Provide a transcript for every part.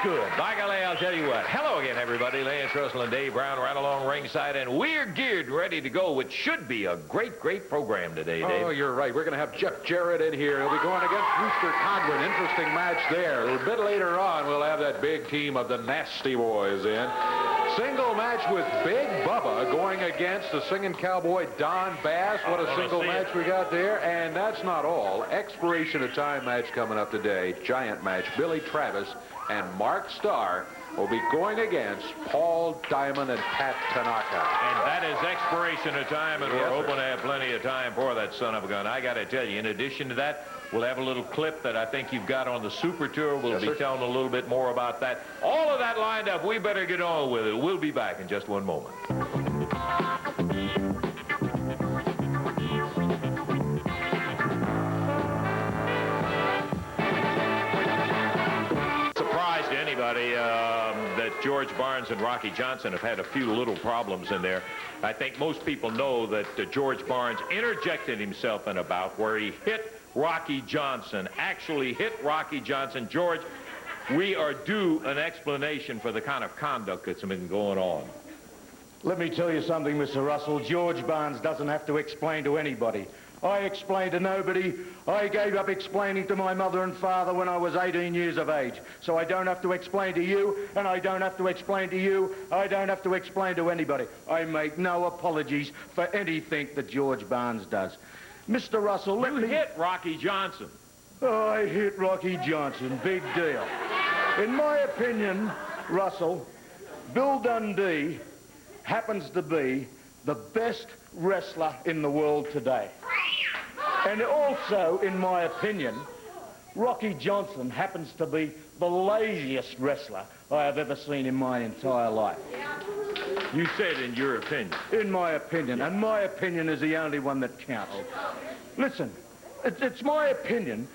good. By golly, I'll tell you what. Hello again, everybody. Lance Russell and Dave Brown right along ringside, and we're geared and ready to go, which should be a great, great program today, Dave. Oh, you're right. We're going to have Jeff Jarrett in here. He'll be going against Rooster Cogburn. Interesting match there. A bit later on, we'll have that big team of the Nasty Boys in. Single match with Big Bubba going against the singing cowboy Don Bass. What a single match we got there. And that's not all. Expiration of time match coming up today. Giant match. Billy Travis and Mark Starr will be going against Paul Diamond and Pat Tanaka. And that is expiration of time, and we're hoping to have plenty of time for that son of a gun. I got to tell you, in addition to that, we'll have a little clip that I think you've got on the Super Tour. We'll be telling a little bit more about that. All of that lined up. We better get on with it. We'll be back in just one moment. Surprise to anybody that George Barnes and Rocky Johnson have had a few little problems in there. I think most people know that George Barnes interjected himself in a bout where he hit Rocky Johnson, actually hit Rocky Johnson. George, we are due an explanation for the kind of conduct that's been going on. Let me tell you something, Mr. Russell. George Barnes doesn't have to explain to anybody. I explained to nobody. I gave up explaining to my mother and father when I was 18 years of age. So I don't have to explain to you, and I don't have to explain to you. I don't have to explain to anybody. I make no apologies for anything that George Barnes does. Mr. Russell, let me... hit Rocky Johnson. Oh, I hit Rocky Johnson. Big deal. In my opinion, Russell, Bill Dundee happens to be the best wrestler in the world today. And also, in my opinion, Rocky Johnson happens to be the laziest wrestler I have ever seen in my entire life. You said in your opinion. In my opinion, and my opinion is the only one that counts. Listen, it's my opinion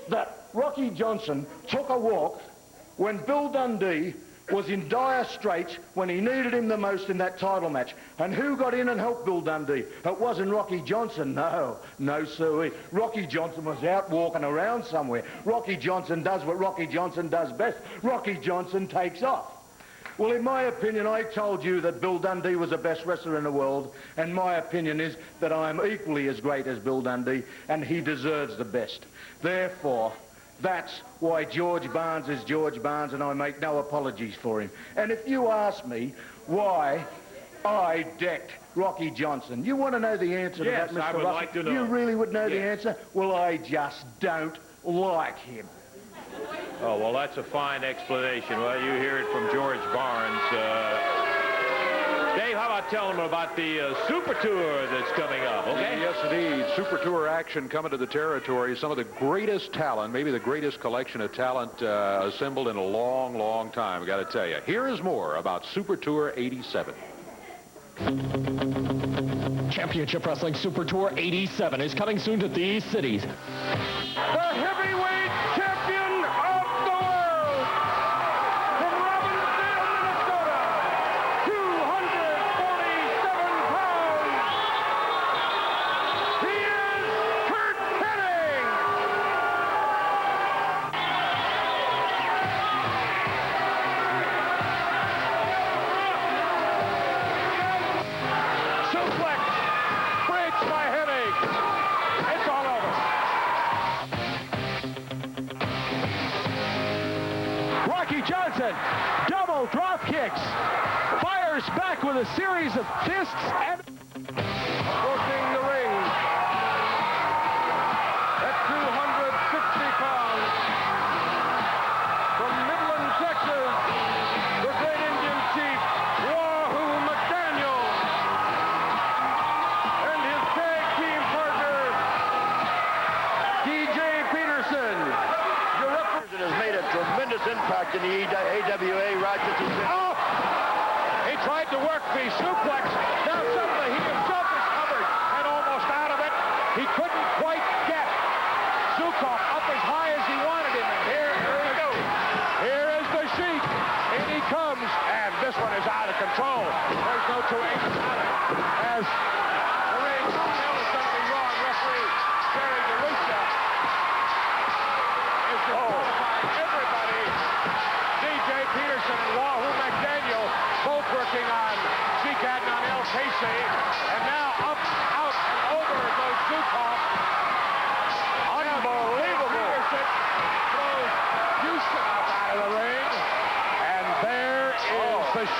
that Rocky Johnson took a walk when Bill Dundee was in dire straits when he needed him the most in that title match. And who got in and helped Bill Dundee? It wasn't Rocky Johnson, no. No, sir. Rocky Johnson was out walking around somewhere. Rocky Johnson does what Rocky Johnson does best. Rocky Johnson takes off. Well, in my opinion, I told you that Bill Dundee was the best wrestler in the world, and my opinion is that I'm equally as great as Bill Dundee, and he deserves the best. Therefore, that's why George Barnes is George Barnes, and I make no apologies for him. And if you ask me why I decked Rocky Johnson, you want to know the answer to that, Mr. Russell? Yes, I would like to know. You really would know the answer? Well, I just don't like him. Oh, well, that's a fine explanation. Well, you hear it from George Barnes. Dave, how about telling them about the Super Tour that's coming up, okay? Yes, indeed. Super Tour action coming to the territory. Some of the greatest talent, maybe the greatest collection of talent assembled in a long, long time, I got to tell you. Here is more about Super Tour 87. Championship Wrestling Super Tour 87 is coming soon to these cities. The heavyweight champion of the world, from Evansville, Minnesota, 247 pounds. He is Curt Hennig. Suplex, bridge by Hennig. It's all over. Rocky Johnson, double drop kicks, fires back with a series of fists and approaching the ring at 260 pounds from Midland, Texas, the great Indian chief, Wahoo McDaniel, and his tag team partner, DJ Peterson. Has made a tremendous impact in the AWA Rochester. Oh! He tried to work the suplex. Now suddenly he himself is covered and almost out of it. He couldn't quite get Zukov up as high as he wanted him. And here he goes. Here is the Sheik. In he comes. And this one is out of control. There's no two ways about it. As the ring still is something wrong. Referee Jerry DeLucia is disqualifying everybody. DJ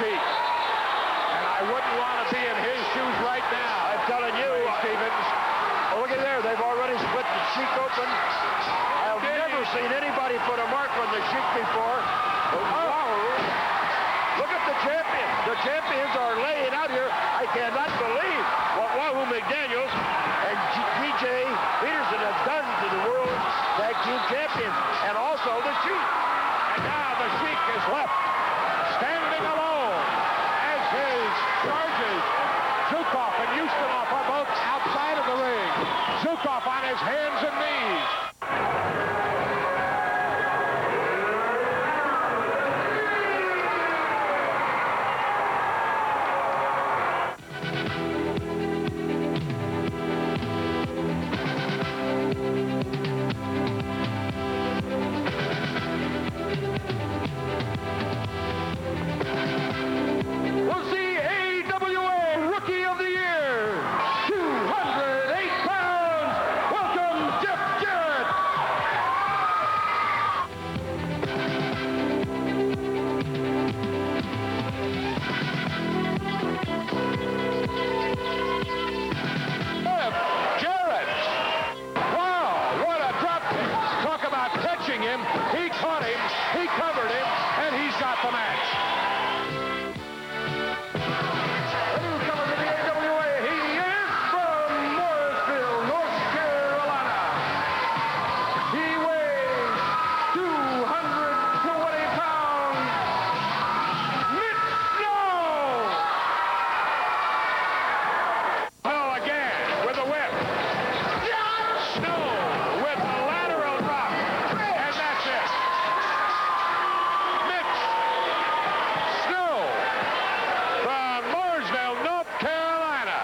Sheik. And I wouldn't want to be in his shoes right now. I'm telling you, Stevens. look at there. They've already split the Sheik open. I've never seen anybody put a mark on the Sheik before. Look at the champions. The champions are laying out here. I cannot believe what Wahoo McDaniels and DJ Peterson have done to the World Tag Team Champions and also the Sheik. And now the Sheik is left standing alone as his charges. Zukov and Ustinov are both outside of the ring. Zukov on his hands and knees. Was the AWA Rookie of the Year, 208 pounds. Welcome, Jeff Jarrett. Jeff Jarrett. Wow, what a drop. Talk about catching him. He caught him, he covered him, and he's got the match. The newcomer to the AWA, he is from Morrisville, North Carolina. He weighs 220 pounds. Mitch Snow. Oh, again with a whip. Snow with a lateral drop. And that's it. Mitch Snow from Mooresville, North Carolina.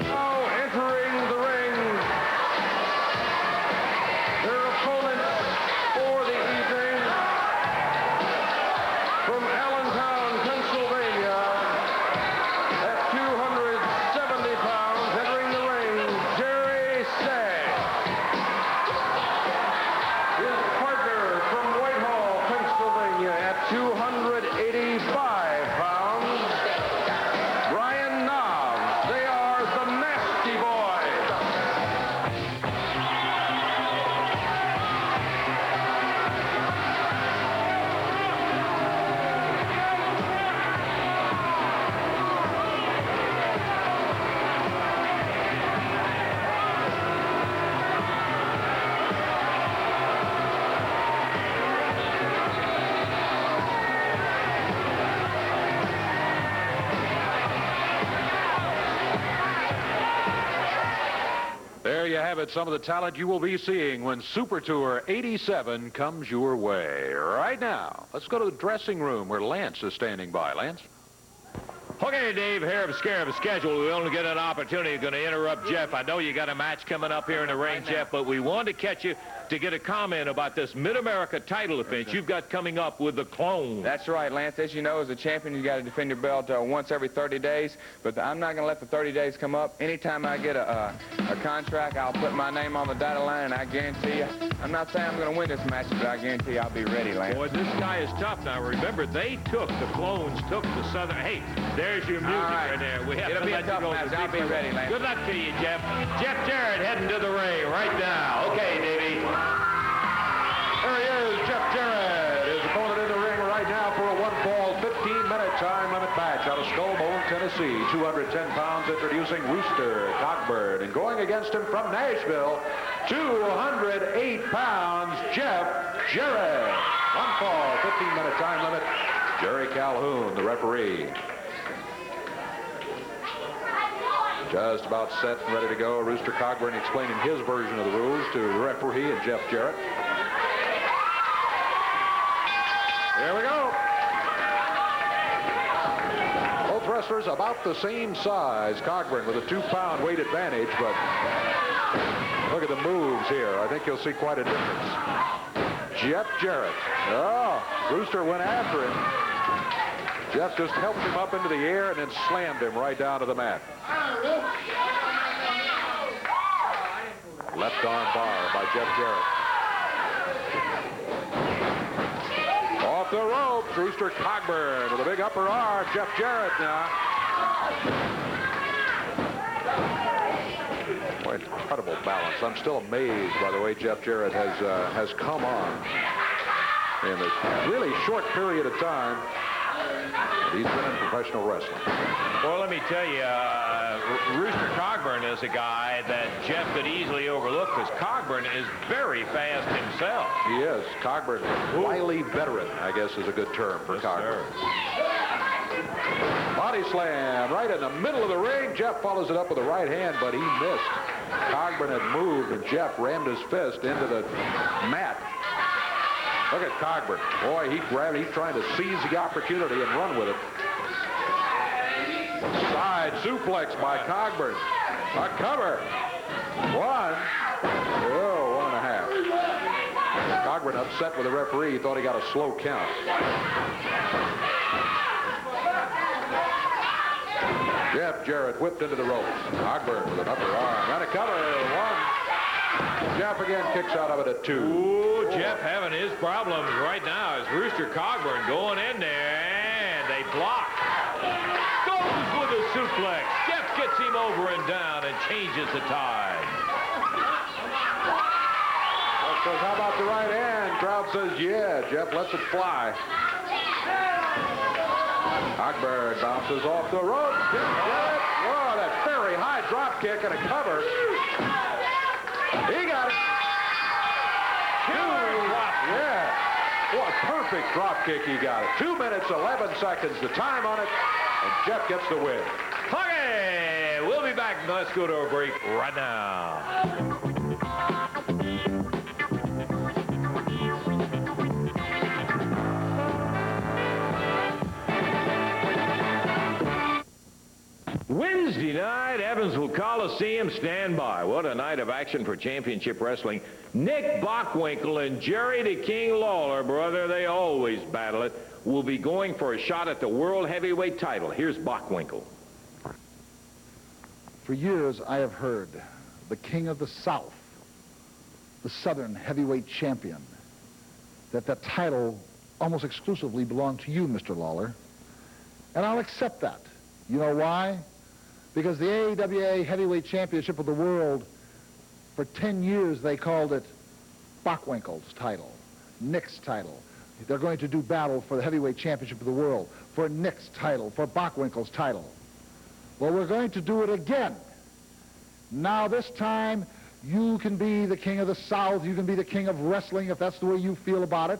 Now entering the ring, their opponents for the evening from Allentown, Pennsylvania, at 270 pounds, entering the ring, Jerry Say. His partner from Whitehall, Pennsylvania, at 285 pounds, Brian Knobs. They are the Nasty Boys. There you have it, some of the talent you will be seeing when Super Tour 87 comes your way. Right now, let's go to the dressing room where Lance is standing by. Lance? Okay, Dave, here of scare of schedule. We only get an opportunity. Going to interrupt Jeff. I know you got a match coming up here in the ring, Jeff, but we wanted to catch you to get a comment about this Mid-America title defense you've got coming up with the Clone. That's right, Lance. As you know, as a champion, you got to defend your belt once every 30 days. But I'm not going to let the 30 days come up. Anytime I get a contract, I'll put my name on the dotted line, and I guarantee you, I'm not saying I'm going to win this match, but I guarantee you I'll be ready, Lance. Boy, this guy is tough. Now, remember, the Clones took the Southern. Hey, there's your music right there. We have It'll to be a let tough you go. match. I'll be ready, Lance. Good luck to you, Jeff. Jeff Jarrett heading to the ring right now. Okay, Davey. There he is, Jeff Jarrett. His opponent in the ring right now for a one-fall, 15-minute time limit match out of Skullbone, Tennessee. 210 pounds, introducing Rooster Cogburn. And going against him from Nashville, 208 pounds, Jeff Jarrett. One fall, 15-minute time limit. Jerry Calhoun, the referee. Just about set and ready to go. Rooster Cogburn explaining his version of the rules to the referee and Jeff Jarrett. Here we go. wrestlers about the same size. Cogburn with a 2-pound weight advantage, but look at the moves here. I think you'll see quite a difference. Jeff Jarrett. Oh, Rooster went after him. Jeff just helped him up into the air and then slammed him right down to the mat. Left arm bar by Jeff Jarrett. Off the ropes, Rooster Cogburn with a big upper arm. Jeff Jarrett now. Quite incredible balance. I'm still amazed by the way Jeff Jarrett has come on in a really short period of time. He's been in professional wrestling. Well, let me tell you, Rooster Cogburn is a guy that Jeff could easily overlook because Cogburn is very fast himself. He is. Cogburn, wily veteran, I guess is a good term for Cogburn. Body slam right in the middle of the ring. Jeff follows it up with a right hand, but he missed. Cogburn had moved, and Jeff rammed his fist into the mat. Look at Cogburn. Boy, he's trying to seize the opportunity and run with it. Side suplex by Cogburn. A cover. 1. Oh, 1.5. Cogburn upset with the referee. He thought he got a slow count. Jeff Jarrett whipped into the ropes. Cogburn with an upper arm. And a cover. 1. Jeff again kicks out of it at 2. Ooh, Jeff having his problems right now as Rooster Cogburn going in there, and they block. Goes with a suplex. Jeff gets him over and down and changes the tide. Jeff says, how about the right hand? Crowd says, yeah. Jeff lets it fly. Cogburn bounces off the rope. Oh, that very high drop kick and a cover. He got it. 2. Yeah. What a perfect drop kick he got it. 2 minutes, 11 seconds, the time on it, and Jeff gets the win. Okay, we'll be back. Let's go to a break right now. Wednesday night, Evansville Coliseum, stand by. What a night of action for championship wrestling. Nick Bockwinkel and Jerry the King Lawler, brother, they always battle it, will be going for a shot at the World Heavyweight title. Here's Bockwinkel. For years, I have heard the King of the South, the Southern Heavyweight Champion, that title almost exclusively belonged to you, Mr. Lawler. And I'll accept that. You know why? Because the AWA Heavyweight Championship of the World, for 10 years they called it Bockwinkel's title, Nick's title. They're going to do battle for the Heavyweight Championship of the World, for Nick's title, for Bockwinkel's title. Well, we're going to do it again. Now this time, you can be the King of the South, you can be the King of Wrestling if that's the way you feel about it.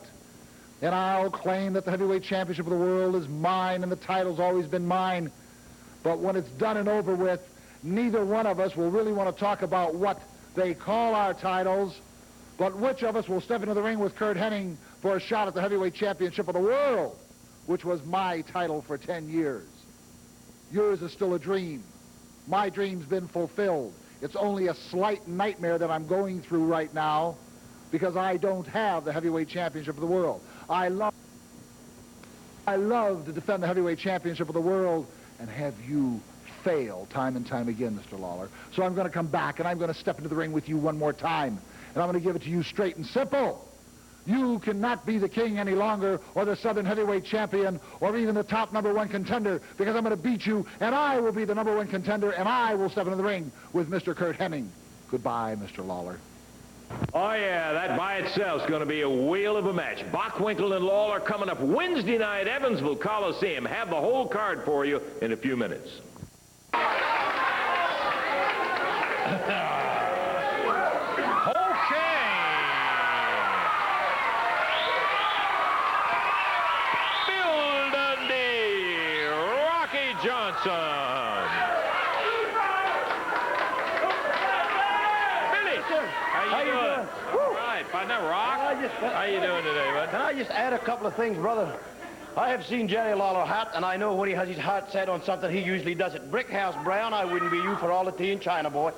And I'll claim that the Heavyweight Championship of the World is mine and the title's always been mine. But when it's done and over with, neither one of us will really want to talk about what they call our titles, but which of us will step into the ring with Curt Hennig for a shot at the Heavyweight Championship of the World, which was my title for 10 years. Yours is still a dream. My dream's been fulfilled. It's only a slight nightmare that I'm going through right now because I don't have the Heavyweight Championship of the World. I love to defend the Heavyweight Championship of the World and have you fail time and time again, Mr. Lawler. So I'm going to come back, and I'm going to step into the ring with you one more time, and I'm going to give it to you straight and simple. You cannot be the king any longer, or the Southern Heavyweight Champion, or even the top #1 contender, because I'm going to beat you, and I will be the #1 contender, and I will step into the ring with Mr. Curt Hennig. Goodbye, Mr. Lawler. Oh, yeah, that by itself is going to be a whale of a match. Bockwinkel and Lawler coming up Wednesday night, Evansville Coliseum. Have the whole card for you in a few minutes. Okay. Bill Dundee, Rocky Johnson. How you doing? All right, partner Rock. How you doing today, bud? Can I just add a couple of things, brother? I have seen Jerry Lawler hot, and I know when he has his heart set on something, he usually does it. Brickhouse Brown, I wouldn't be you for all the tea in China, boy.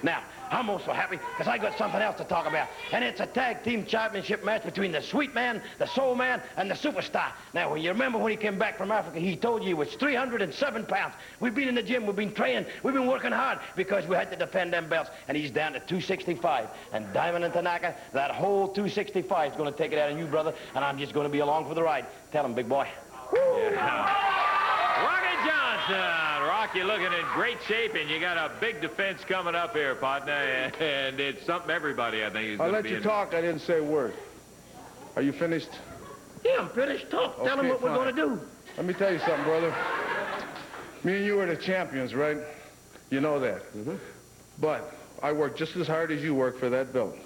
Now, I'm also happy because I got something else to talk about, and it's a tag team championship match between the Sweet Man, the Soul Man, and the Superstar. Now, when you remember when he came back from Africa, he told you he was 307 pounds. We've been in the gym, we've been training, we've been working hard because we had to defend them belts, and he's down to 265. And Diamond and Tanaka, that whole 265 is going to take it out of you, brother, and I'm just going to be along for the ride. Tell him, big boy. Yeah. Rocky Johnson. Rocky looking in great shape, and you got a big defense coming up here, partner, and it's something everybody, I think, is going to be. I'll let you talk. I didn't say a word. Are you finished? Yeah, I'm finished. Talk. Tell him what we're going to do. Let me tell you something, brother. Me and you are the champions, right? You know that. Mm-hmm. But I work just as hard as you work for that belt.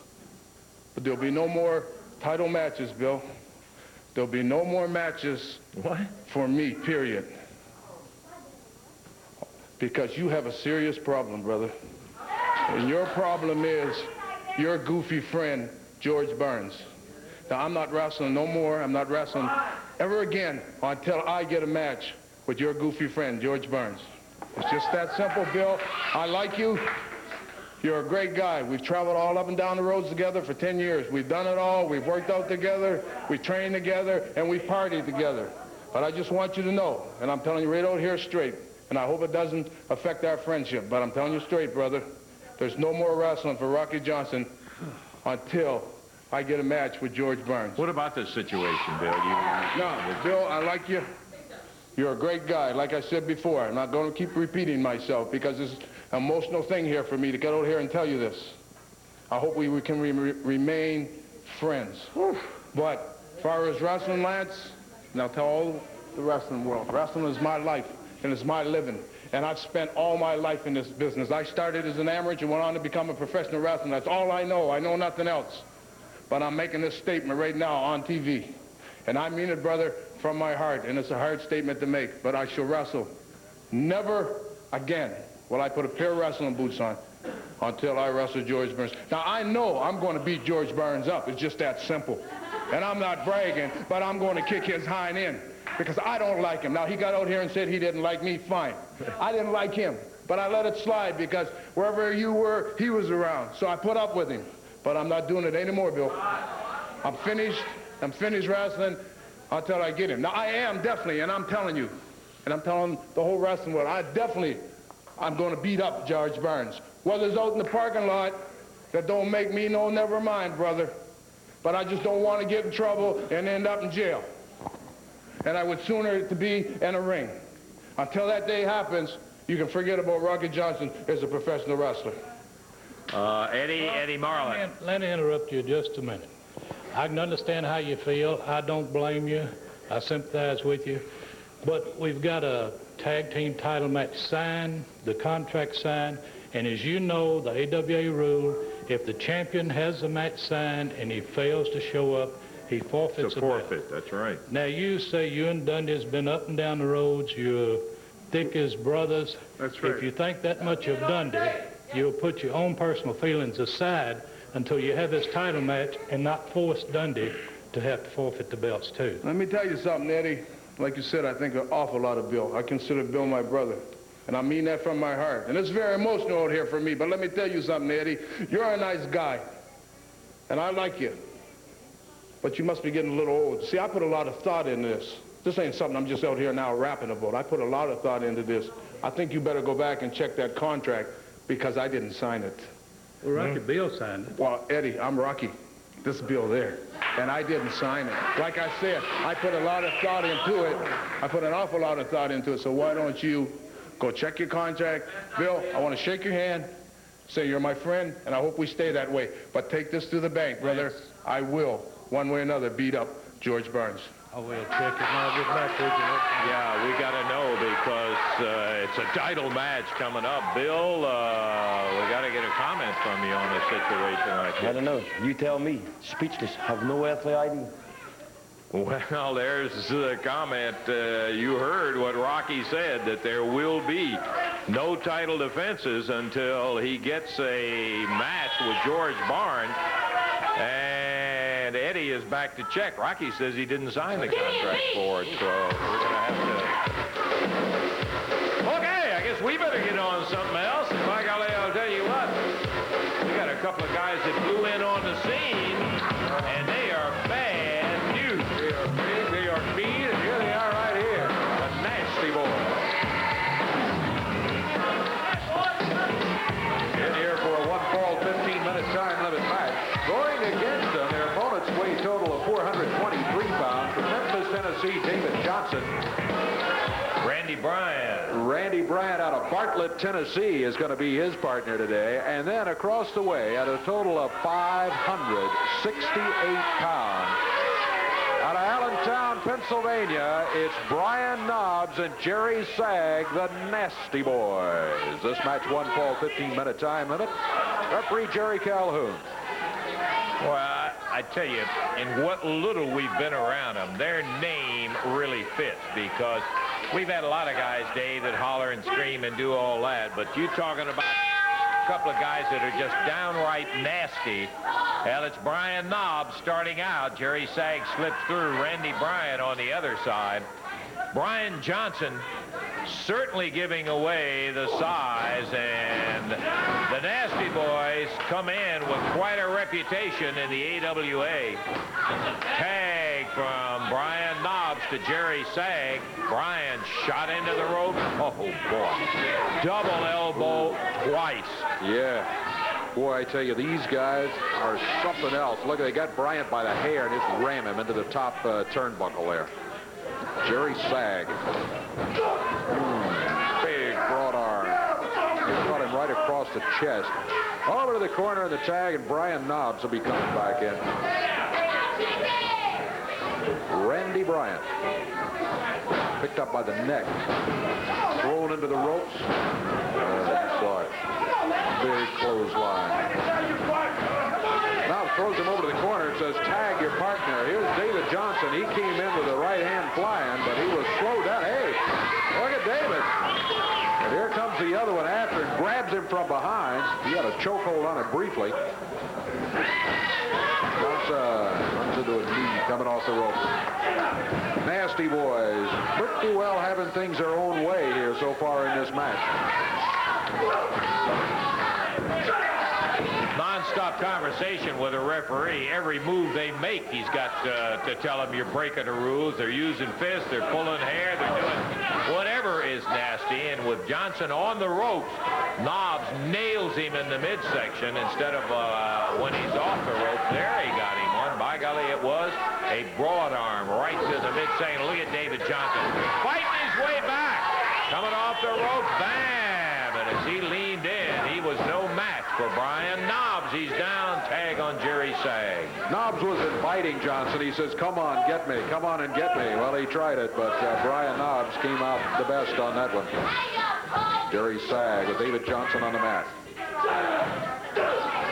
But there'll be no more title matches, Bill. There'll be no more matches for me, period. Because you have a serious problem, brother. And your problem is your goofy friend, George Burns. Now, I'm not wrestling no more. I'm not wrestling ever again until I get a match with your goofy friend, George Burns. It's just that simple, Bill. I like you. You're a great guy. We've traveled all up and down the roads together for 10 years. We've done it all. We've worked out together. We've trained together, and we've partied together. But I just want you to know, and I'm telling you right out here straight, and I hope it doesn't affect our friendship, but I'm telling you straight, brother, there's no more wrestling for Rocky Johnson until I get a match with George Burns. What about this situation, Bill? No, Bill, I like you. You're a great guy. Like I said before, I'm not going to keep repeating myself because it's an emotional thing here for me to get out here and tell you this. I hope we can remain friends. But as far as wrestling, Lance, and I'll tell all the wrestling world, wrestling is my life. And it's my living. And I've spent all my life in this business. I started as an amateur and went on to become a professional wrestler. That's all I know. I know nothing else. But I'm making this statement right now on TV. And I mean it, brother, from my heart. And it's a hard statement to make. But I shall wrestle. Never again will I put a pair of wrestling boots on until I wrestle George Burns. Now, I know I'm going to beat George Burns up. It's just that simple. And I'm not bragging, but I'm going to kick his hind end. Because I don't like him. Now, he got out here and said he didn't like me. Fine. I didn't like him. But I let it slide because wherever you were, he was around. So I put up with him. But I'm not doing it anymore, Bill. I'm finished. I'm finished wrestling until I get him. Now, I am definitely, and I'm telling you, and I'm telling the whole wrestling world, I'm going to beat up George Burns. Whether it's out in the parking lot, that don't make me no never mind, brother. But I just don't want to get in trouble and end up in jail. And I would sooner to be in a ring. Until that day happens, you can forget about Rocky Johnson as a professional wrestler. Eddie Marlin. Let me interrupt you just a minute. I can understand how you feel. I don't blame you. I sympathize with you. But we've got a tag team title match signed, the contract signed, and as you know, the AWA rule, if the champion has the match signed and he fails to show up, he forfeits the belt. Forfeit, that's right. Now, you say you and Dundee has been up and down the roads. You're thick as brothers. That's right. If you think that much of Dundee, you'll put your own personal feelings aside until you have this title match and not force Dundee to have to forfeit the belts, too. Let me tell you something, Eddie. Like you said, I think an awful lot of Bill. I consider Bill my brother. And I mean that from my heart. And it's very emotional out here for me. But let me tell you something, Eddie. You're a nice guy. And I like you. But you must be getting a little old. See, I put a lot of thought into this. This ain't something I'm just out here now rapping about. I put a lot of thought into this. I think you better go back and check that contract because I didn't sign it. Well, Rocky Bill signed it. Well, Eddie, I'm Rocky. This Bill there. And I didn't sign it. Like I said, I put a lot of thought into it. I put an awful lot of thought into it. So why don't you go check your contract. Bill, I want to shake your hand, say you're my friend, and I hope we stay that way. But take this to the bank, brother. I will, one way or another, beat up George Burns. I will check it and I'll get back with you. Yeah, we got to know because it's a title match coming up. Bill, we got to get a comment from you on a situation like this. I don't know. You tell me. Speechless. Have no earthly idea. Well, there's the comment. You heard what Rocky said, that there will be no title defenses until he gets a match with George Barnes. And and Eddie is back to check. Rocky says he didn't sign the contract for it, so we're going to have to... Okay, I guess we better get on something else. And by golly, I'll tell you what, we got a couple of guys that flew in on the scene, and they are bad news. They are big, they are mean, and here they are right here. The Nasty Boys. In here for a 1-fall, 15-minute time limit match. Going against them, their opponents weigh a total of 423 pounds. From Memphis, Tennessee, David Johnson. Randy Bryant. Randy Bryant out of Bartlett, Tennessee is going to be his partner today. And then across the way, at a total of 568 pounds, out of Allentown, Pennsylvania, it's Brian Knobs and Jerry Sagg, the Nasty Boys. This match 1-fall, 15-minute time limit. Referee Jerry Calhoun. Well, I tell you, in what little we've been around them, their name really fits because we've had a lot of guys, Dave, that holler and scream and do all that. But you talking about a couple of guys that are just downright nasty. Well, it's Brian Knobs starting out. Jerry Sagg slips through. Randy Bryant on the other side. Brian Johnson certainly giving away the size, and the Nasty Boys come in with quite a reputation in the AWA. Tag from Brian Knobs to Jerry Sagg. Brian shot into the rope. Oh, boy. Double elbow twice. Yeah. Boy, I tell you, these guys are something else. Look, they got Bryant by the hair and just ram him into the top turnbuckle there. Jerry Sagg. Big broad arm. Caught him right across the chest. Over to the corner of the tag, and Brian Knobs will be coming back in. Randy Bryant. Picked up by the neck. Thrown into the ropes. You saw it. Big clothesline. Now throws him over to the corner and says, tag your partner. Here's David Johnson. He came in with the right hand flying, but he was slowed down. Hey, look at David. And here comes the other one after and grabs him from behind. He had a chokehold on it briefly. Runs into a knee coming off the ropes. Nasty Boys pretty well having things their own way here so far in this match. Non-stop conversation with a referee. Every move they make, he's got to tell them you're breaking the rules. They're using fists, they're pulling hair, they're doing whatever is nasty. And with Johnson on the ropes, Knobs nails him in the midsection instead of when he's off the ropes. There he got him one. By golly, it was a broad arm right to the midsection. Look at David Johnson fighting his way back. Coming off the ropes, bam! And as he leaned in, he was no match for Brian Knobs. He's down, tag on Jerry Sagg. Knobs was inviting Johnson. He says, come on, get me. Come on and get me. Well, he tried it, but Brian Knobs came out the best on that one. Jerry Sagg with David Johnson on the mat.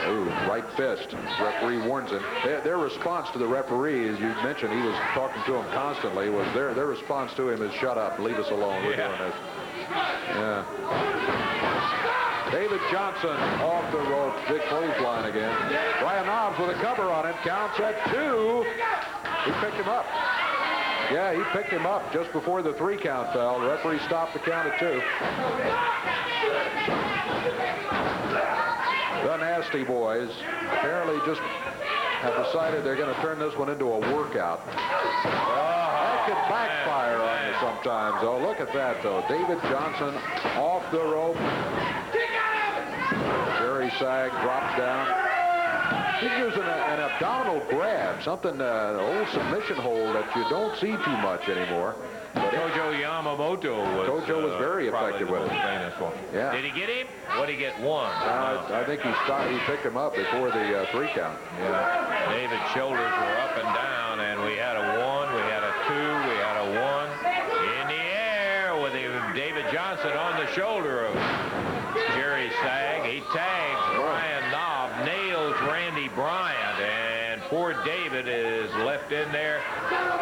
Ooh, right fist. Referee warns him. Their response to the referee, as you mentioned, he was talking to him constantly, was their response to him is shut up, leave us alone. We're doing this. Yeah. David Johnson off the ropes. Big clothesline again. Brian Knobs with a cover on him. Counts at 2. He picked him up. Yeah, he picked him up just before the 3 count fell. The referee stopped the count at 2. The Nasty Boys apparently just have decided they're going to turn this one into a workout. That could backfire on you sometimes. Oh, look at that, though. David Johnson off the rope. Jerry Sagg drops down. He's using an abdominal grab, something, an old submission hold that you don't see too much anymore. But Tojo Yamamoto was very effective with it. Yeah. Did he get him? What did he get? 1? I think he picked him up before the 3 count. Yeah. David's shoulders were up and down, and we had a 1, we had a 2, we had a 1 in the air with David Johnson on the shoulder of Jerry Sagg. He tags Brian Knobs, nails Randy Bryant, and poor David is left in there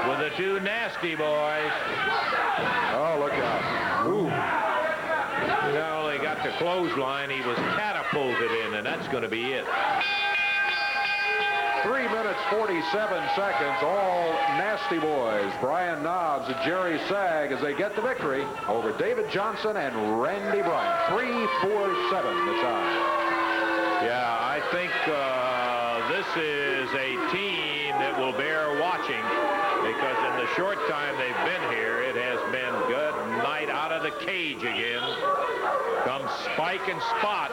with the 2 Nasty Boys. Oh, look out. Ooh. He not only got the clothesline, he was catapulted in, and that's going to be it. 3 minutes, 47 seconds. All nasty boys. Brian Knobs and Jerry Sag as they get the victory over David Johnson and Randy Bryant. 3-4-7 the time. Yeah, I think this is a team that will bear watching because in the short time they've been here, it has been good night out of the cage again. Comes Spike and Spot.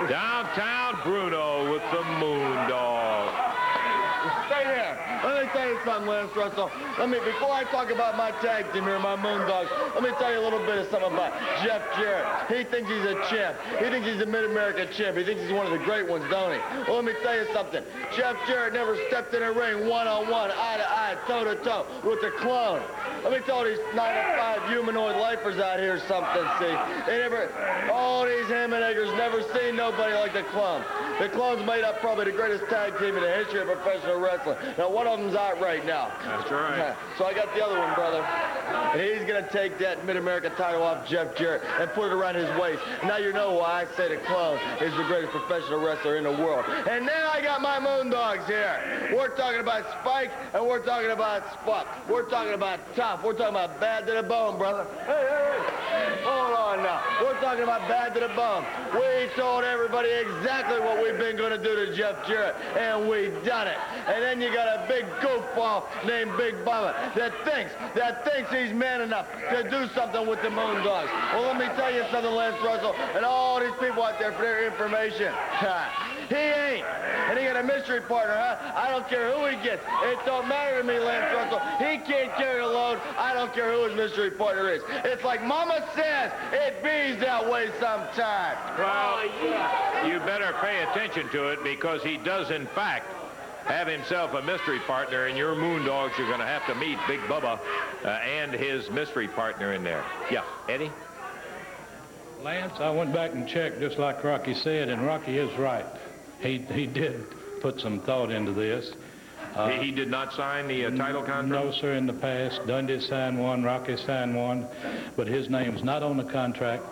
Downtown Bruno with the Moondogs. Stay there. Let me tell you something, Lance Russell. Before I talk about my tag team here, my Moondogs, let me tell you a little bit of something about Jeff Jarrett. He thinks he's a champ. He thinks he's a Mid-America champ. He thinks he's one of the great ones, don't he? Well, let me tell you something. Jeff Jarrett never stepped in a ring one-on-one, eye-to-eye, toe-to-toe with the clone. Let me tell these 9-to-5 humanoid lifers out here something, see? All these Hammeneggers never seen nobody like the clone. The clone's made up probably the greatest tag team in the history of professional wrestling. Now, one of them's out right now. That's right. So I got the other one, brother. And he's going to take that Mid-America title off Jeff Jarrett and put it around his waist. Now you know why I say the clone is the greatest professional wrestler in the world. And now I got my Moondogs here. We're talking about Spike and we're talking about Spot. We're talking about tough. We're talking about bad to the bone, brother. Hey. Hold on now. We're talking about bad to the bone. We told everybody exactly what we've been going to do to Jeff Jarrett, and we done it. And then you got a big goofball named Big Bubba that thinks he's man enough to do something with the Moondogs. Well, let me tell you something, Lance Russell, and all these people out there for their information. He ain't. And he got a mystery partner, huh? I don't care who he gets. It don't matter to me, Lance Russell. He can't carry the load. I don't care who his mystery partner is. It's like Mama says, it bees that way sometimes. Well, you better pay attention to it because he does, in fact, have himself a mystery partner, and your Moondogs are going to have to meet Big Bubba and his mystery partner in there. Yeah, Eddie? Lance, I went back and checked just like Rocky said, and Rocky is right. He did put some thought into this. He did not sign the title contract? No, sir, in the past. Dundee signed one, Rocky signed one, but his name's not on the contract.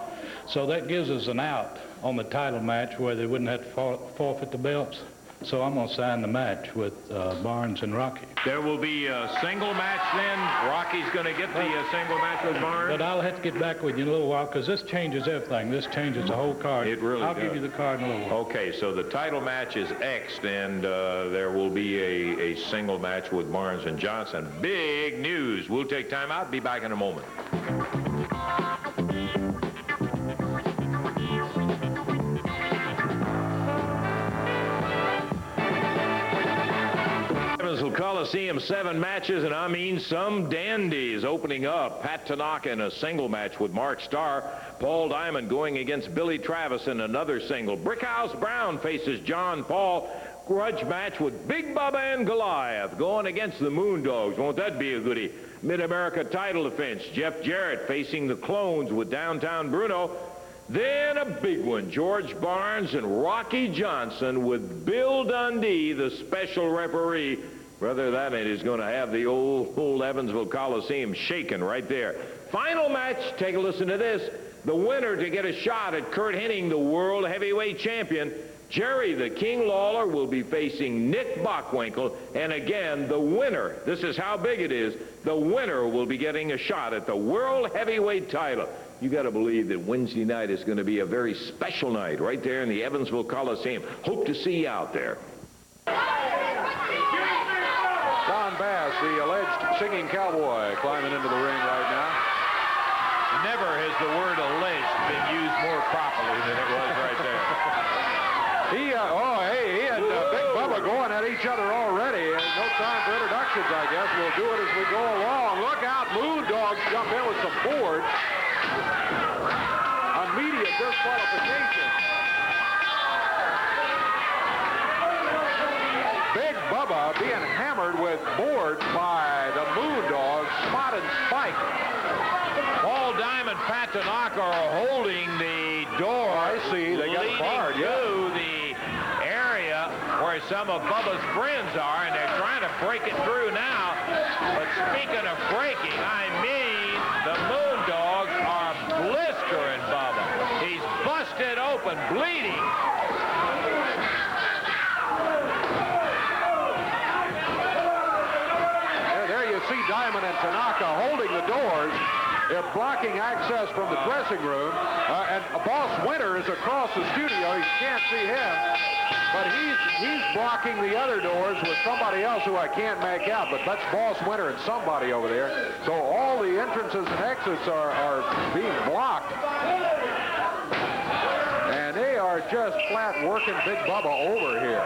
So that gives us an out on the title match where they wouldn't have to forfeit the belts. So I'm going to sign the match with Barnes and Rocky. There will be a single match then? Rocky's going to get the single match with Barnes? But I'll have to get back with you in a little while because this changes everything. This changes the whole card. It really I'll does. give you the card in a little while. Okay, so the title match is X'd, and there will be a single match with Barnes and Johnson. Big news. We'll take time out. Be back in a moment. Evansville Coliseum, 7 matches, and I mean some dandies opening up. Pat Tanaka in a single match with Mark Starr. Paul Diamond going against Billy Travis in another single. Brickhouse Brown faces John Paul. Grudge match with Big Bubba and Goliath going against the Moondogs. Won't that be a goodie? Mid-America title defense. Jeff Jarrett facing the Clones with Downtown Bruno. Then a big one, George Barnes and Rocky Johnson with Bill Dundee, the special referee. Brother, that is going to have the old Evansville Coliseum shaking right there. Final match, take a listen to this. The winner to get a shot at Curt Hennig, the world heavyweight champion. Jerry the King Lawler will be facing Nick Bockwinkel. And again, the winner, this is how big it is, the winner will be getting a shot at the world heavyweight title. You got to believe that Wednesday night is going to be a very special night right there in the Evansville Coliseum. Hope to see you out there. Don Bass, the alleged singing cowboy, climbing into the ring right now. Never has the word alleged been used more properly than it was right there. He and Big Bubba going at each other already. And no time for introductions, I guess. We'll do it as we go along. Look out, Moondogs jump in with some boards. Immediate disqualification. Big Bubba being hammered with boards by the Moondogs, Spot and Spike. Paul Diamond, Pat Tanaka are holding the door. I see. They got barred, to the area where some of Bubba's friends are, and they're trying to break it through now. But speaking of breaking, I mean the Moondogs are blistering Bubba. He's busted open, bleeding. Tanaka holding the doors. They're blocking access from the dressing room. And Boss Winter is across the studio. You can't see him. But he's blocking the other doors with somebody else who I can't make out. But that's Boss Winter and somebody over there. So all the entrances and exits are being blocked. And they are just flat working Big Bubba over here.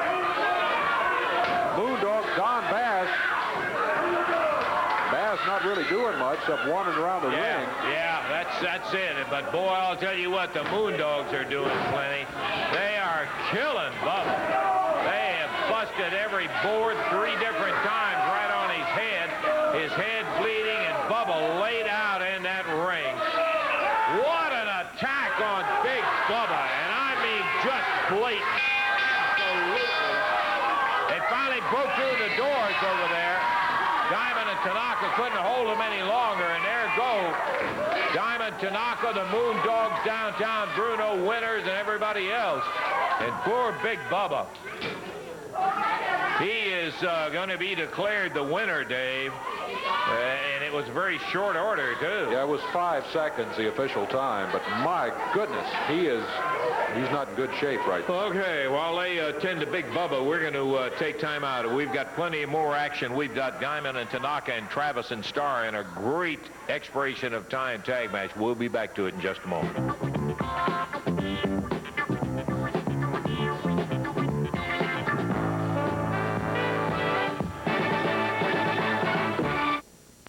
Moondog, Don Bass. Bass not really doing much except wandering around the ring. Yeah, that's it. But boy, I'll tell you what, the Moondogs are doing plenty. They are killing Bubba. They have busted every board 3 different times right on his head bleeding, and Bubba laid out in that ring. What an attack on Big Bubba, and I mean just blatant. Absolutely. They finally broke through the doors over there. Diamond and Tanaka couldn't hold him any longer, and there go Diamond, Tanaka, the Moondogs, Downtown, Bruno, Winters, and everybody else. And poor Big Bubba. He is going to be declared the winner, Dave. And it was very short order, too. Yeah, it was 5 seconds, the official time. But my goodness, he's not in good shape right now. Okay, while they tend to Big Bubba, we're going to take time out. We've got plenty more action. We've got Diamond and Tanaka and Travis and Starr in a great expiration of time tag match. We'll be back to it in just a moment.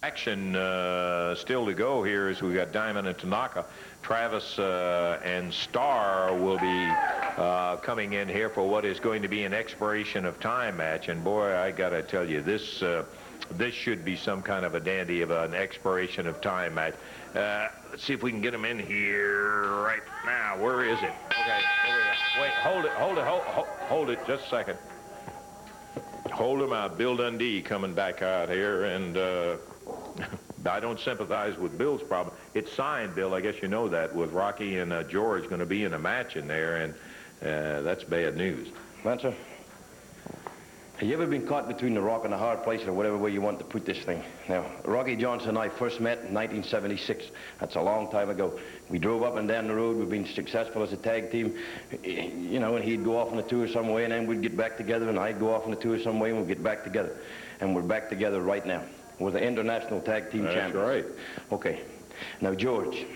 Action still to go here as we got Diamond and Tanaka. Travis and Starr will be coming in here for what is going to be an expiration of time match. And boy, I got to tell you, this should be some kind of a dandy of an expiration of time match. Let's see if we can get him in here right now. Where is it? Okay, here we go. Wait, hold it just a second. Hold him out. Bill Dundee coming back out here, and I don't sympathize with Bill's problem. It's signed, Bill, I guess you know that, with Rocky and George going to be in a match in there, and that's bad news. Lancer, have you ever been caught between the rock and the hard place, or whatever way you want to put this thing? Now, Rocky Johnson and I first met in 1976. That's a long time ago. We drove up and down the road. We've been successful as a tag team. You know, and he'd go off on a tour some way, and then we'd get back together, and I'd go off on a tour some way, and we'd get back together. And we're back together right now. We're the international tag team champions. That's right. Okay. Now, George,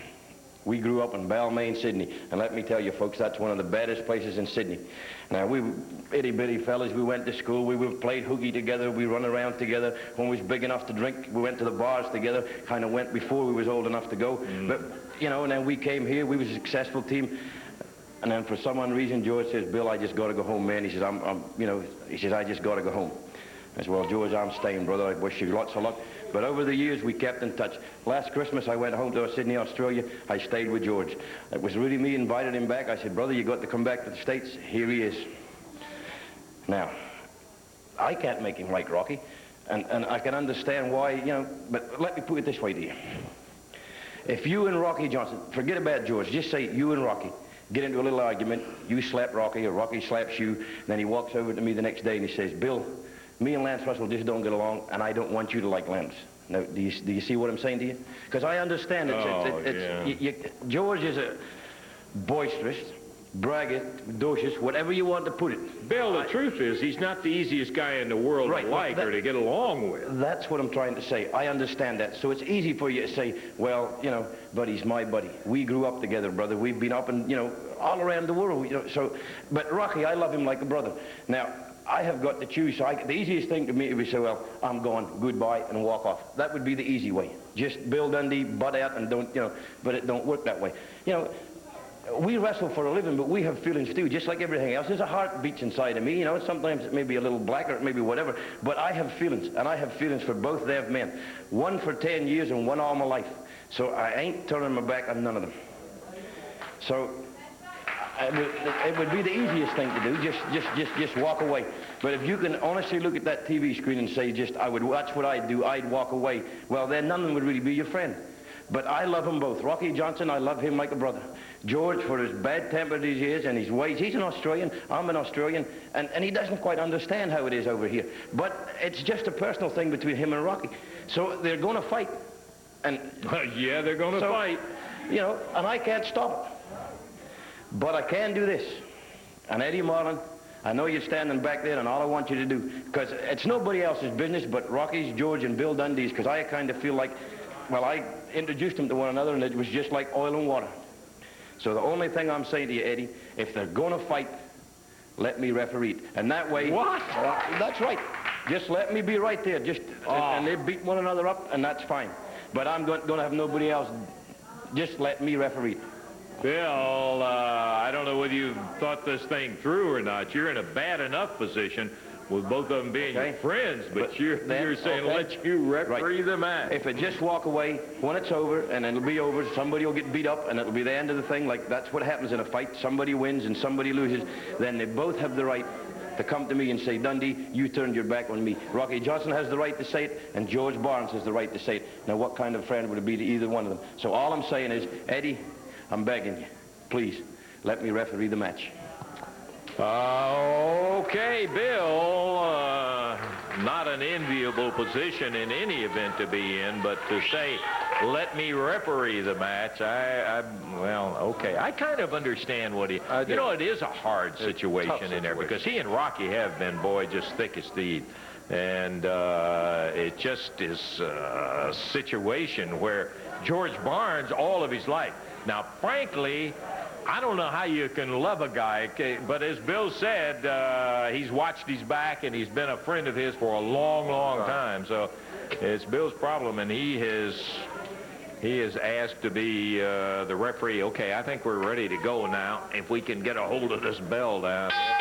we grew up in Balmain, Sydney. And let me tell you, folks, that's one of the baddest places in Sydney. Now, we itty-bitty fellas, we went to school, we played hooky together, we run around together. When we was big enough to drink, we went to the bars together, kind of went before we was old enough to go. But, you know, and then we came here, we was a successful team. And then for some reason, George says, Bill, I just got to go home, man. He says, I just got to go home. I said, well, George, I'm staying, brother. I wish you lots of luck. But over the years, we kept in touch. Last Christmas, I went home to Sydney, Australia. I stayed with George. It was really me invited him back. I said, brother, you got to come back to the States. Here he is. Now, I can't make him like Rocky. And I can understand why, you know, but let me put it this way to you. If you and Rocky Johnson, forget about George, just say you and Rocky get into a little argument. You slap Rocky, or Rocky slaps you. And then he walks over to me the next day and he says, Bill, me and Lance Russell just don't get along, and I don't want you to like Lance. Now, do you see what I'm saying to you? Because I understand George is a boisterous, braggadocious, whatever you want to put it. Bill, the truth is, he's not the easiest guy in the world to like or to get along with. That's what I'm trying to say. I understand that. So it's easy for you to say, well, you know, buddy's my buddy. We grew up together, brother. We've been up and, you know, all around the world. You know, so, but Rocky, I love him like a brother. Now, I have got to choose. So the easiest thing to me would be say, well, I'm going, goodbye, and walk off. That would be the easy way. Just Bill Dundee, butt out, and don't, you know, but it don't work that way. You know, we wrestle for a living, but we have feelings too, just like everything else. There's a heart beats inside of me, you know. Sometimes it may be a little black or it may be whatever, but I have feelings, and I have feelings for both them men. One for 10 years and one all my life. So I ain't turning my back on none of them. So it would be the easiest thing to do, just walk away. But if you can honestly look at that TV screen and say, that's what I'd do, I'd walk away, well, then none of them would really be your friend. But I love them both. Rocky Johnson, I love him like a brother. George, for as bad-tempered as he is and his ways, he's an Australian, I'm an Australian, and he doesn't quite understand how it is over here. But it's just a personal thing between him and Rocky. So they're going to fight. And yeah, they're going to fight. You know, and I can't stop it. But I can do this. And Eddie Marlin, I know you're standing back there, and all I want you to do, because it's nobody else's business but Rocky's, George, and Bill Dundee's, because I kind of feel like, well, I introduced them to one another, and it was just like oil and water. So the only thing I'm saying to you, Eddie, if they're going to fight, let me referee it. And that way... What? That's right. Just let me be right there. Just and they beat one another up, and that's fine. But I'm going to have nobody else. Just let me referee it. Bill, I don't know whether you thought this thing through or not. You're in a bad enough position with both of them being your friends, but you're saying let you referee the match. If it just walk away, when it's over, and it'll be over, somebody will get beat up, and it'll be the end of the thing. Like, that's what happens in a fight. Somebody wins and somebody loses. Then they both have the right to come to me and say, Dundee, you turned your back on me. Rocky Johnson has the right to say it, and George Barnes has the right to say it. Now, what kind of friend would it be to either one of them? So all I'm saying is, Eddie, I'm begging you, please, let me referee the match. Okay, Bill, not an enviable position in any event to be in, but to say, let me referee the match, well, okay. I kind of understand what he, you know, it is a hard situation in there, because he and Rocky have been, boy, just thick as thieves. And it just is a situation where George Barnes, all of his life. Now, frankly, I don't know how you can love a guy, but as Bill said, he's watched his back, and he's been a friend of his for a long, long time. So it's Bill's problem, and he is asked to be the referee. Okay, I think we're ready to go now, if we can get a hold of this bell down here.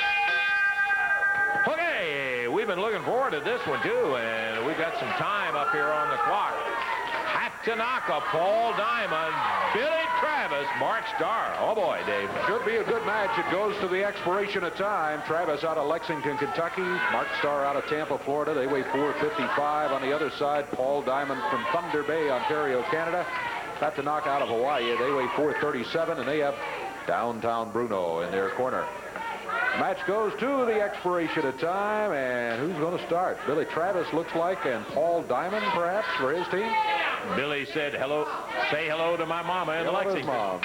Okay, we've been looking forward to this one, too, and we've got some time up here on the clock. Tanaka, Paul Diamond, Billy Travis, Mark Starr. Oh, boy, Dave. Should be a good match. It goes to the expiration of time. Travis out of Lexington, Kentucky. Mark Starr out of Tampa, Florida. They weigh 455. On the other side, Paul Diamond from Thunder Bay, Ontario, Canada. Pat Tanaka out of Hawaii. They weigh 437, and they have downtown Bruno in their corner. Match goes to the expiration of time, and who's going to start? Billy Travis looks like, and Paul Diamond, perhaps, for his team. Billy said hello. Say hello to my mama in Lexington. Mom.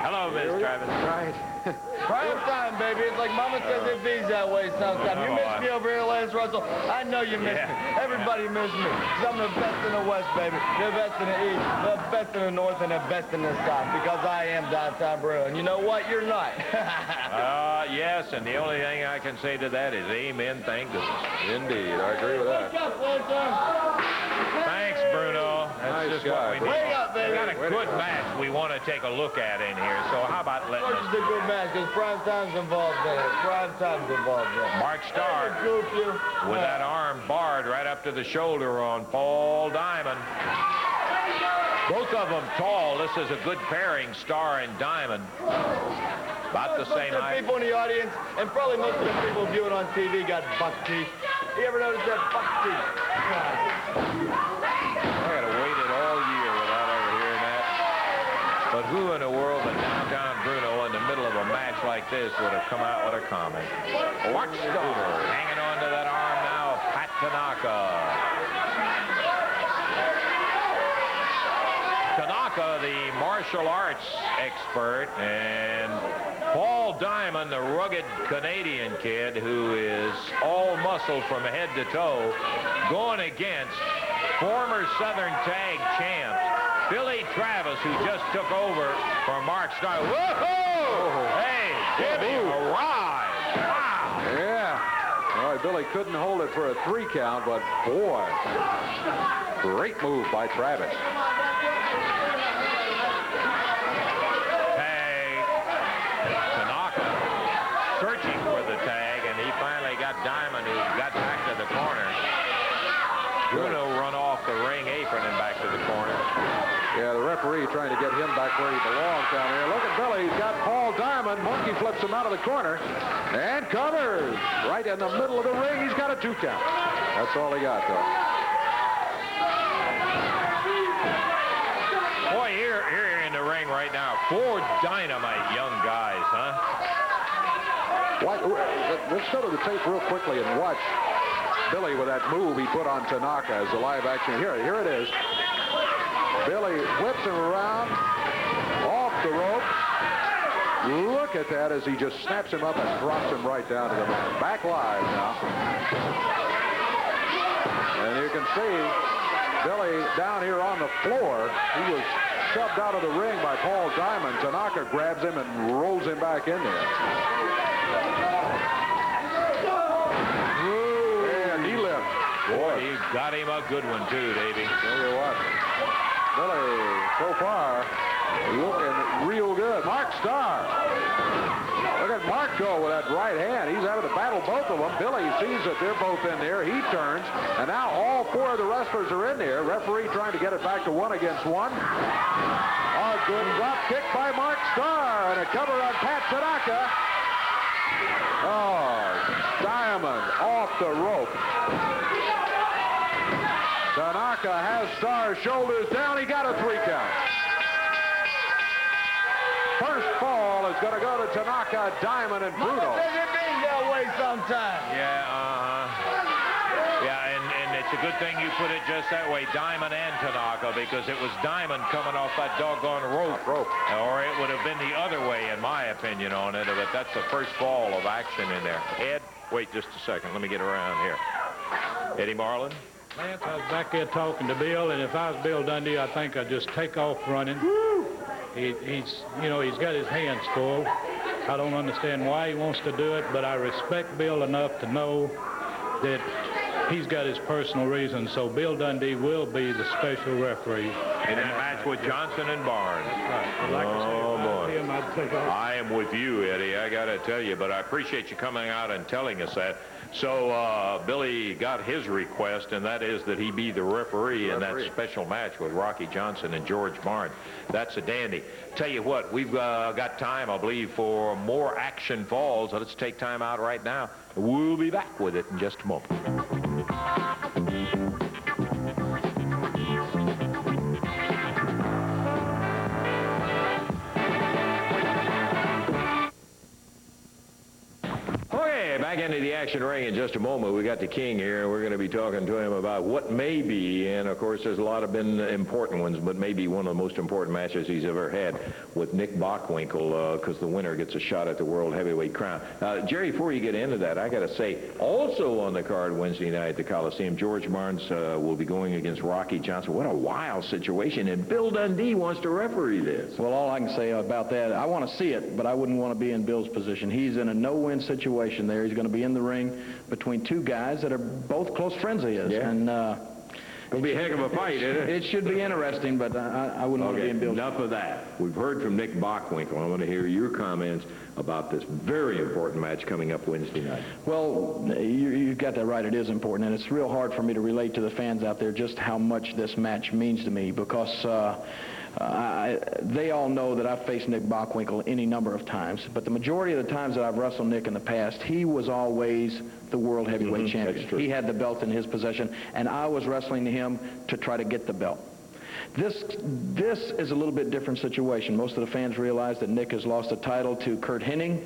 Hello, Miss Travis. Right. Prime time, baby. It's like Mama says it bees that way sometimes. You miss me over here, Lance Russell. I know you miss me. Everybody miss me. Because I'm the best in the West, baby. The best in the East, the best in the North, and the best in the South. Because I am downtown Bruno. And you know what? You're not. Yes, and the only thing I can say to that is amen, thank goodness. Indeed, I agree with that. Thanks, Bruno. That's Nice just guy. what we need. Way up, baby. We got a good match we want to take a look at in here, so how about letting It's a good match because prime time's involved in it. Prime time's involved in it. Mark Starr with that arm barred right up to the shoulder on Paul Diamond. Both of them tall. This is a good pairing, Starr and Diamond. About the same height. People in the audience, and probably most of the people viewing on TV got buck teeth. You ever notice that buck teeth? I got to wait it all year without ever hearing that. But who in the world in downtown Bruno in the middle of a match like this would have come out with a comment? Mark Starr hanging on to that arm now of Pat Tanaka. Tanaka, the martial arts expert, and Paul Diamond, the rugged Canadian kid who is all muscle from head to toe, going against former Southern Tag champs Billy Travis, who just took over for Mark Starr. Whoa! Hey, Jimmy arrived. Wow! Yeah. All right, Billy couldn't hold it for a 3 count, but boy, great move by Travis. Searching for the tag, and he finally got Diamond, who got back to the corner. Bruno run off the ring apron and back to the corner. Yeah, the referee trying to get him back where he belongs down here. Look at Billy. He's got Paul Diamond. Monkey flips him out of the corner and covers right in the middle of the ring. He's got a 2 count. That's all he got, though. 4 dynamite young guys, huh? Let's go to the tape real quickly and watch Billy with that move he put on Tanaka as the live action. Here it is. Billy whips him around, off the rope. Look at that as he just snaps him up and drops him right down to the mat. Back live now. And you can see Billy down here on the floor. He was shoved out of the ring by Paul Diamond. Tanaka grabs him and rolls him back in there. And he lived. Boy, he got him a good one, too, Davey. Tell you what. Billy, so far, looking real good. Mark Starr. Look at Mark go with that right hand. He's having to battle both of them. Billy sees that they're both in there. He turns, and now all 4 of the wrestlers are in there. Referee trying to get it back to 1 against 1. A good drop kick by Mark Starr, and a cover on Pat Tanaka. Oh, Diamond off the rope. Tanaka has Starr's shoulders down. He got a 3 count. First fall is going to go to Tanaka, Diamond, and Bruno. Mama says it been that way sometimes. Yeah, Yeah, and it's a good thing you put it just that way, Diamond and Tanaka, because it was Diamond coming off that doggone rope. Or it would have been the other way, in my opinion, on it. But that's the first fall of action in there. Ed, wait just a second. Let me get around here. Eddie Marlin? Lance, I was back there talking to Bill, and if I was Bill Dundee, I think I'd just take off running. He's got his hands full. I don't understand why he wants to do it, but I respect Bill enough to know that he's got his personal reasons. So Bill Dundee will be the special referee. In that match with Johnson and Barnes. Right. Like Oh, boy. I'd take off. I am with you, Eddie. I got to tell you, but I appreciate you coming out and telling us that. So Billy got his request, and that is that he be the referee in that special match with Rocky Johnson and George Barnes. That's a dandy. Tell you what, we've got time, I believe, for more action falls. Let's take time out right now. We'll be back with it in just a moment. Back into the action ring in just a moment. We got the King here, and we're going to be talking to him about what may be, and of course there's a lot of been important ones, but maybe one of the most important matches he's ever had with Nick Bockwinkel, because the winner gets a shot at the World Heavyweight crown. Jerry, before you get into that, I got to say, also on the card Wednesday night at the Coliseum, George Barnes will be going against Rocky Johnson. What a wild situation, and Bill Dundee wants to referee this. Well, all I can say about that, I want to see it, but I wouldn't want to be in Bill's position. He's in a no-win situation there. He's going to be in the ring between 2 guys that are both close friends of his. Yeah. And it'll be a heck of a fight, isn't it? It should be interesting, but I wouldn't want to be in Bill's. Enough of that. We've heard from Nick Bockwinkel. I want to hear your comments about this very important match coming up Wednesday night. Well, you've got that right. It is important, and it's real hard for me to relate to the fans out there just how much this match means to me, because they all know that I've faced Nick Bockwinkel any number of times, but the majority of the times that I've wrestled Nick in the past, he was always the World Heavyweight Champion. He had the belt in his possession, and I was wrestling him to try to get the belt. This is a little bit different situation. Most of the fans realize that Nick has lost the title to Curt Hennig.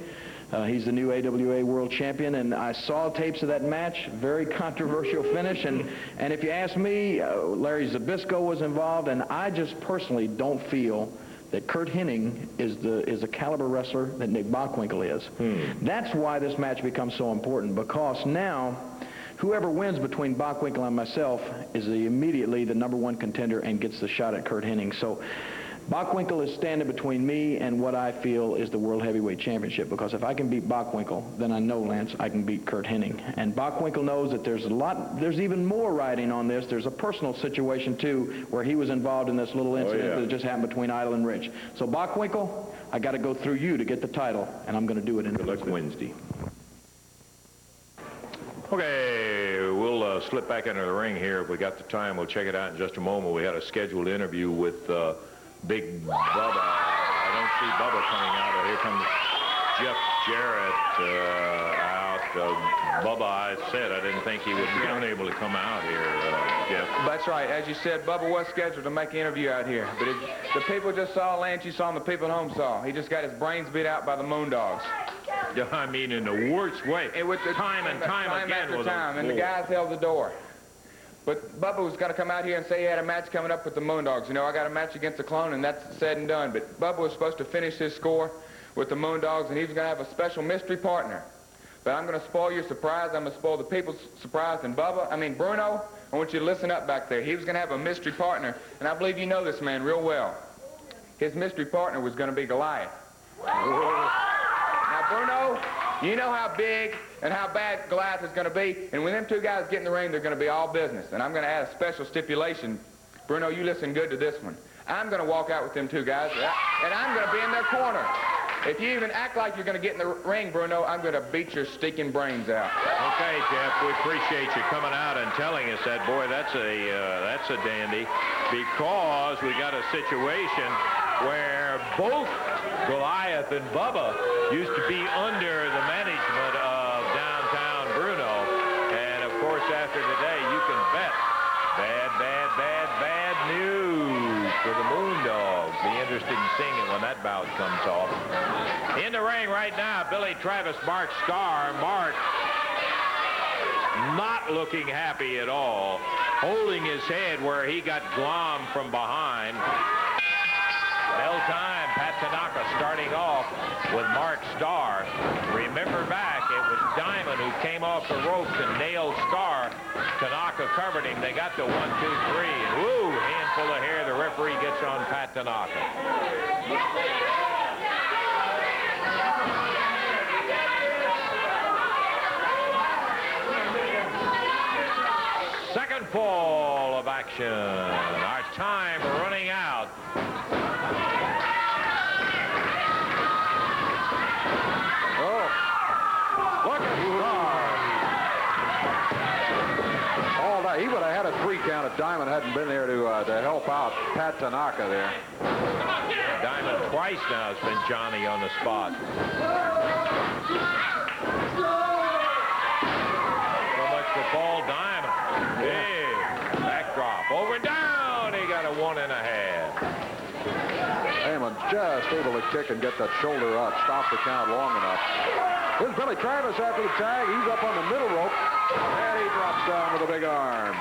He's the new AWA World Champion, and I saw tapes of that match. Very controversial finish, and if you ask me, Larry Zbyszko was involved, and I just personally don't feel that Curt Hennig is a caliber wrestler that Nick Bockwinkel is. That's why this match becomes so important, because now whoever wins between Bockwinkel and myself is immediately the #1 contender and gets the shot at Curt Hennig. So Bockwinkel is standing between me and what I feel is the World Heavyweight Championship, because if I can beat Bockwinkel, then I know, Lance, I can beat Curt Hennig. And Bockwinkel knows that there's even more riding on this. There's a personal situation, too, where he was involved in this little incident that just happened between Idle and Rich. So, Bockwinkel, I got to go through you to get the title, and I'm going to do it in Wednesday. Okay, we'll slip back into the ring here. If we got the time, we'll check it out in just a moment. We had a scheduled interview with Big Bubba. I don't see Bubba coming out. Here comes Jeff Jarrett out Bubba, I said I didn't think he would be unable to come out here, Jeff. That's right. As you said, Bubba was scheduled to make an interview out here. But the people just saw Lance, you saw him, the people at home saw. He just got his brains beat out by the Moondogs. I mean, in the worst way. And with the time again. After time, and the guys held the door. But Bubba was going to come out here and say he had a match coming up with the Moondogs. You know, I got a match against the Clone, and that's said and done. But Bubba was supposed to finish his score with the Moondogs, and he was going to have a special mystery partner. But I'm going to spoil your surprise. I'm going to spoil the people's surprise. And Bruno, I want you to listen up back there. He was going to have a mystery partner, and I believe you know this man real well. His mystery partner was going to be Goliath. Now, Bruno, you know how big and how bad Goliath is going to be, and when them two guys get in the ring, they're going to be all business. And I'm going to add a special stipulation. Bruno, you listen good to this one. I'm going to walk out with them two guys, and I'm going to be in their corner. If you even act like you're going to get in the ring, Bruno, I'm going to beat your stinking brains out. Okay, Jeff, we appreciate you coming out and telling us that. Boy, that's a dandy, because we got a situation where both Goliath and Bubba used to be under the management of downtown Bruno. And, of course, after today, you can bet bad news for the Moondogs. Be interested in seeing it when that bout comes off. In the ring right now, Billy Travis, Mark Starr. Mark not looking happy at all, holding his head where he got glommed from behind. Bell time, Pat Tanaka starting off with Mark Starr. Remember back, it was Diamond who came off the ropes and nailed Starr. Tanaka covered him. They got to 1, 2, 3, and woo, handful of hair. The referee gets on Pat Tanaka. Second fall of action. Our time running out. Look at Starr. He would have had a 3 count if Diamond hadn't been there to help out Pat Tanaka there. Diamond twice now has been Johnny on the spot. So much for Paul Diamond. Big backdrop. Over and down. He got a 1.5. Diamond just able to kick and get that shoulder up. Stop the count long enough. Here's Billy Travis after the tag. He's up on the middle rope, and he drops down with a big arm.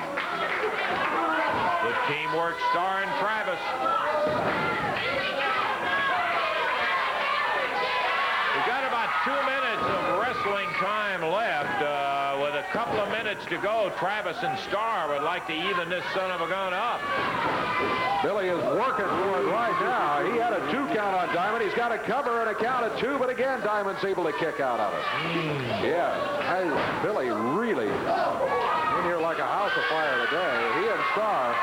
Good teamwork, Starr and Travis. We've got about 2 minutes of wrestling time left. With a couple of minutes to go, Travis and Starr would like to even this son of a gun up. Billy is working for it right now. He had a 2 count on Diamond. He's got a cover and a count of 2, but again, Diamond's able to kick out of it. Yeah, Billy really in here like a house of fire today. He and Starr.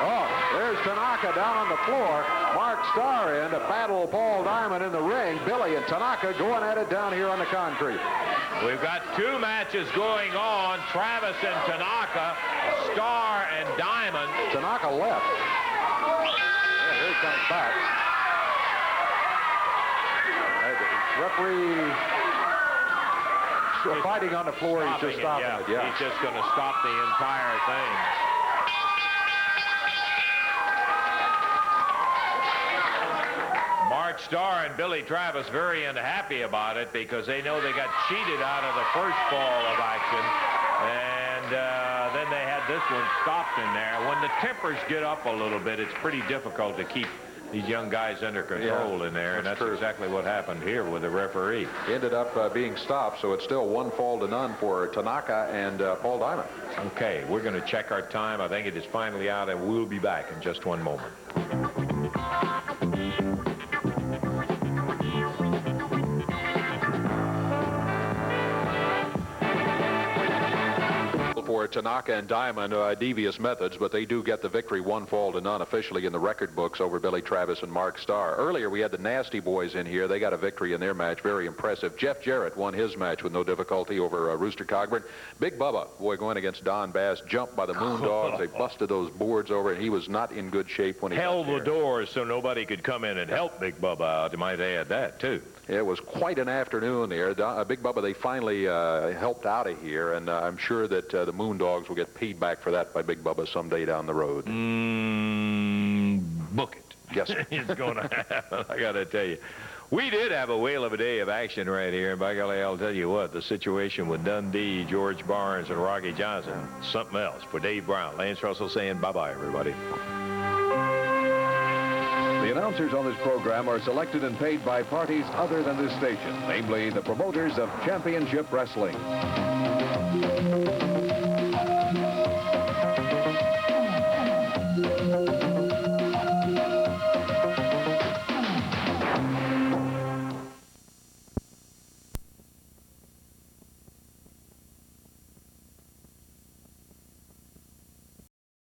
Oh, there's Tanaka down on the floor. Mark Starr in to battle Paul Diamond in the ring. Billy and Tanaka going at it down here on the concrete. We've got 2 matches going on. Travis and Tanaka, Starr and Diamond. Tanaka left. Yeah, here he comes back. Referee fighting on the floor. He's just stopping it. Yeah. He's just going to stop the entire thing. Mark Starr and Billy Travis very unhappy about it because they know they got cheated out of the first fall of action. And then they had this one stopped in there. When the tempers get up a little bit, it's pretty difficult to keep these young guys under control in there, and that's exactly what happened here with the referee. He ended up being stopped, so it's still 1 fall to none for Tanaka and Paul Diamond. Okay, we're going to check our time. I think it is finally out, and we'll be back in just 1 moment. For Tanaka and Diamond, devious methods, but they do get the victory 1 fall to none officially in the record books over Billy Travis and Mark Starr. Earlier, we had the Nasty Boys in here. They got a victory in their match. Very impressive. Jeff Jarrett won his match with no difficulty over Rooster Cogburn. Big Bubba, boy, going against Don Bass, jumped by the Moondogs. They busted those boards over, and he was not in good shape when he held the doors so nobody could come in and help Big Bubba out. You might add that, too. It was quite an afternoon there. Big Bubba, they finally helped out of here, and I'm sure that the Moondogs will get paid back for that by Big Bubba someday down the road. Book it. Yes, sir. It's going to happen, I got to tell you. We did have a whale of a day of action right here, and by golly, I'll tell you what, the situation with Dundee, George Barnes, and Rocky Johnson, something else. For Dave Brown, Lance Russell saying bye-bye, everybody. The announcers on this program are selected and paid by parties other than this station, namely the promoters of championship wrestling.